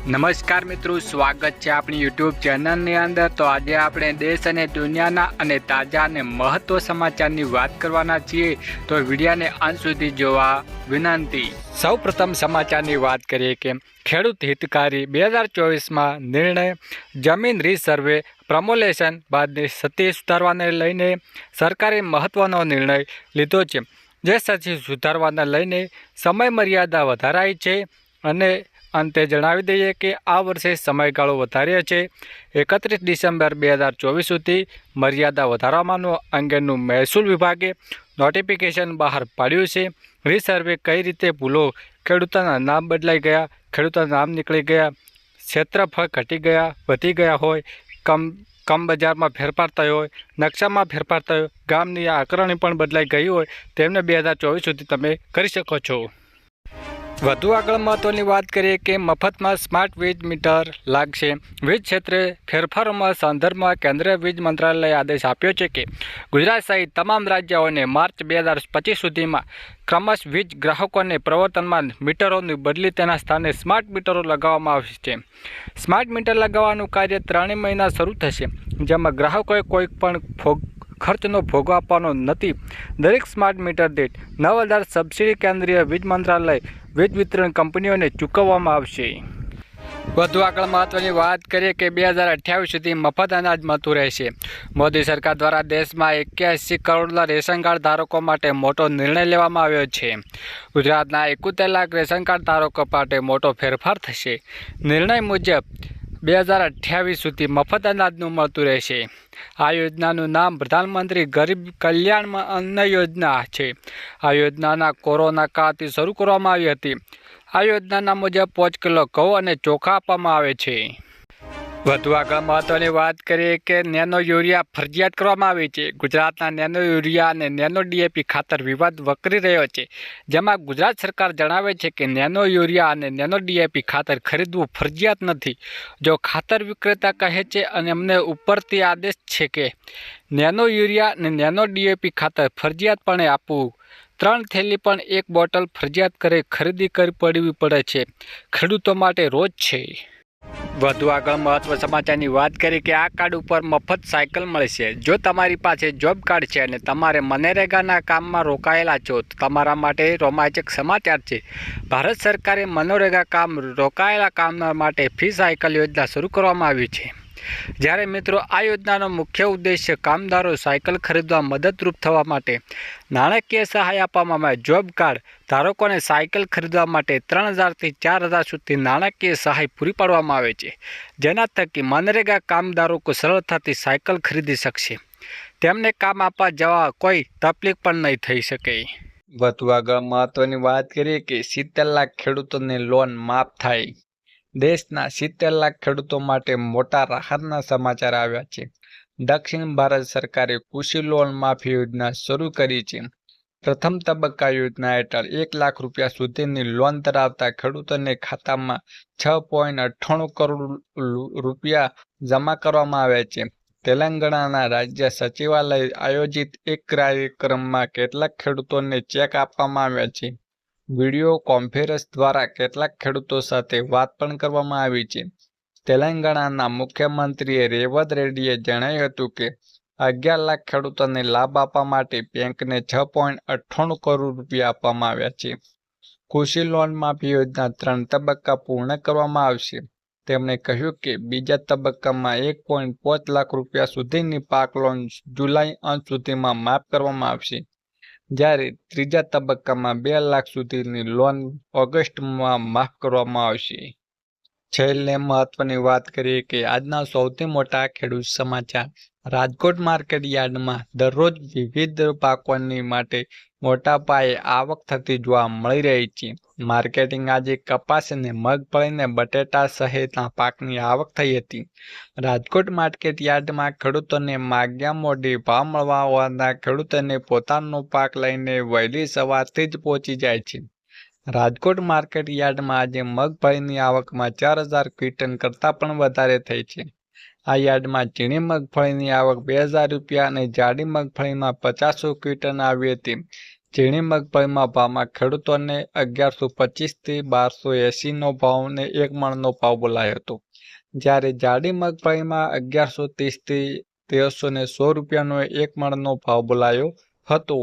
નમસ્કાર મિત્રો, સ્વાગત છે આપણી યુટ્યુબ ચેનલની અંદર। તો આજે આપણે દેશ અને દુનિયાના અને તાજા અને મહત્વ સમાચારની વાત કરવાના છીએ, તો વિડીયોને અંત સુધી જોવા વિનંતી। સૌપ્રથમ સમાચારની વાત કરીએ કે ખેડૂત હિતકારી 2024માં નિર્ણય, જમીન રીસર્વે પ્રમોલેશન બાદની સ્થિતિ સુધારવાને લઈને સરકારે મહત્વનો નિર્ણય લીધો છે, જે સ્થિતિ સુધારવાને લઈને સમય મર્યાદા વધારાઈ છે અને અંતે જણાવી દઈએ કે આ વર્ષે સમયગાળો વધાર્યો છે। 31 ડિસેમ્બર 2024 સુધી મર્યાદા વધારવાનો અંગેનું મહેસૂલ વિભાગે નોટિફિકેશન બહાર પાડ્યું છે। રીસર્વે કઈ રીતે ભૂલો, ખેડૂતોના નામ બદલાઈ ગયા, ખેડૂતોના નામ નીકળી ગયા, ક્ષેત્રફળ ઘટી ગયા, વધી ગયા હોય, કમ બજારમાં ફેરફાર થયો હોય, નકશામાં ફેરફાર થયો, ગામની આકારણી પણ બદલાઈ ગઈ હોય, તેમને 2024 સુધી તમે કરી શકો છો। વધુ આગળ મહત્વની વાત કરીએ કે મફતમાં સ્માર્ટ વીજ મીટર લાગશે। વીજ ક્ષેત્રે ફેરફારોમાં સંદર્ભમાં કેન્દ્રીય વીજ મંત્રાલયે આદેશ આપ્યો છે કે ગુજરાત સહિત તમામ રાજ્યોને માર્ચ 2025 સુધીમાં ક્રમશ વીજ ગ્રાહકોને પ્રવર્તમાન મીટરોની બદલી તેના સ્થાને સ્માર્ટ મીટરો લગાવવામાં આવશે। સ્માર્ટ મીટર લગાવવાનું કાર્ય 3 મહિના શરૂ થશે, જેમાં ગ્રાહકોએ કોઈ પણ ખર્ચનો ભોગો આપવાનો નથી। દરેક સ્માર્ટ મીટર દીઠ 9,000 સબસિડી કેન્દ્રીય વીજ મંત્રાલય વીજ વિતરણ કંપનીઓને ચૂકવવામાં આવશે। વધુ આગળ મહત્વની વાત કરીએ કે 2028 સુધી મફત અનાજ મળતું રહેશે। મોદી સરકાર દ્વારા દેશમાં 81 કરોડના રેશન કાર્ડ ધારકો માટે મોટો નિર્ણય લેવામાં આવ્યો છે। ગુજરાતના 71 લાખ રેશન કાર્ડ ધારકો માટે મોટો ફેરફાર થશે। નિર્ણય મુજબ 2028 સુધી મફત અનાજનું મળતું રહેશે। આ યોજનાનું નામ પ્રધાનમંત્રી ગરીબ કલ્યાણ અન્ન યોજના છે। આ યોજનાના કોરોના કાળથી શરૂ કરવામાં આવી હતી। આ યોજનાના મુજબ 5 કિલો ઘઉં અને ચોખા આપવામાં આવે છે। વધુ આગળ મહત્વની વાત કરીએ કે નેનો યુરિયા ફરજિયાત કરવામાં આવી છે। ગુજરાતના નેનો યુરિયા અને નેનો ડીએપી ખાતર વિવાદ વકરી રહ્યો છે, જેમાં ગુજરાત સરકાર જણાવે છે કે નેનો યુરિયા અને નેનો ડીએપી ખાતર ખરીદવું ફરજિયાત નથી। જો ખાતર વિક્રેતા કહે છે અને અમને ઉપરથી આદેશ છે કે નેનો યુરિયા અને નેનો ડીએપી ખાતર ફરજિયાતપણે આપવું, 3 થેલી પણ 1 બોટલ ફરજિયાત કરે ખરીદી પડવી પડે છે, ખેડૂતો માટે રોજ છે। વધુ આગળ મહત્વ સમાચારની વાત કરીએ કે આ કાર્ડ ઉપર મફત સાયકલ મળશે। જો તમારી પાસે જોબ કાર્ડ છે અને તમારે મનરેગાના કામમાં રોકાયેલા છો તો તમારા માટે રોમાંચક સમાચાર છે। ભારત સરકારે મનરેગા કામ રોકાયેલા કામદાર માટે ફ્રી સાયકલ યોજના શરૂ કરવામાં આવી છે। જ્યારે મિત્રો આ યોજનાનો મુખ્ય ઉદ્દેશ્ય કામદારો સાયકલ ખરીદવા મદદરૂપ થવા માટે નાણાકીય સહાય આપવામાં આવે। જોબ કાર્ડ ધારકોને સાયકલ ખરીદવા માટે 3,000 થી 4,000 સુધી નાણાકીય સહાય પૂરી પાડવામાં આવે છે, જેના થકી મનરેગા કામદારો સરળતાથી સાયકલ ખરીદી શકશે। તેમને કામ આપવા જવા કોઈ તકલીફ પણ નહીં થઈ શકે। વધુ આગળ મહત્વની વાત કરીએ કે 70 લાખ ખેડૂતોને લોન માફ થાય। દેશના 70 લાખ ખેડૂતો માટે મોટા રાહતના સમાચાર આવ્યા છે। દક્ષિણ ભારત સરકારે કૃષિ લોન માફી યોજના શરૂ કરી છે। પ્રથમ તબક્કા યોજના હેઠળ 1 લાખ રૂપિયા સુધીની લોન ધરાવતા ખેડૂતોને ખાતામાં 6.98 કરોડ રૂપિયા જમા કરવામાં આવ્યા છે। તેલંગાણાના રાજ્ય સચિવાલય આયોજિત એક કાર્યક્રમમાં કેટલાક ખેડૂતોને ચેક આપવામાં આવ્યા છે। વિડીયો કોન્ફરન્સ દ્વારા કેટલાક ખેડૂતો સાથે વાત પણ કરવામાં આવી છે। તેલંગાણાના મુખ્યમંત્રી રેવંત રેડ્ડીએ જણાવ્યું હતું કે 11 લાખ ખેડૂતોને લાભ આપવા માટે બેંકને 6.98 કરોડ રૂપિયા આપવામાં આવ્યા છે। કૃષિ લોન માફી યોજના 3 તબક્કા પૂર્ણ કરવામાં આવશે। તેમણે કહ્યું કે બીજા તબક્કામાં 1.5 લાખ રૂપિયા સુધીની પાક લોન જુલાઈ અંત સુધીમાં માફ કરવામાં આવશે, જ્યારે ત્રીજા તબક્કામાં 2 લાખ સુધીની લોન ઓગસ્ટમાં માફ કરવામાં આવશે। છેલ્લે મહત્વની વાત કરીએ કે આજના સૌથી મોટા ખેડૂત સમાચાર। રાજકોટ માર્કેટ યાર્ડમાં દરરોજ વિવિધ પાકોની માટે મોટા પાયે આવક થતી જોવા મળી રહી છે। માર્કેટિંગ આજે કપાસ અને મગફળી અને બટેટા સહિતના પાકની આવક થઈ હતી। રાજકોટ માર્કેટ યાર્ડમાં ખેડૂતોને માગ્યા મોડી ભાવ મળવા હોવાના ખેડૂતોને પોતાનો પાક લઈને વહેલી સવારથી જ પહોંચી જાય છે। રાજકોટ માર્કેટ યાર્ડમાં આજે મગફળીની આવકમાં 4,000 ક્વિન્ટલ કરતાં પણ વધારે થઈ છે। આ યાર્ડમાં ઝીણી મગફળીની આવક 2,000 રૂપિયા અને જાડી મગફળીમાં 50 ક્વિન્ટલ આવી હતી, ઝીણી મગફળીમાં ભાવમાં ખેડૂતોને 1125થી 1280નો ભાવ ને 1 મણનો ભાવ બોલાયો હતો, જ્યારે જાડી મગફળીમાં 1130થી 1316 રૂપિયાનો 1 મણનો ભાવ બોલાયો હતો.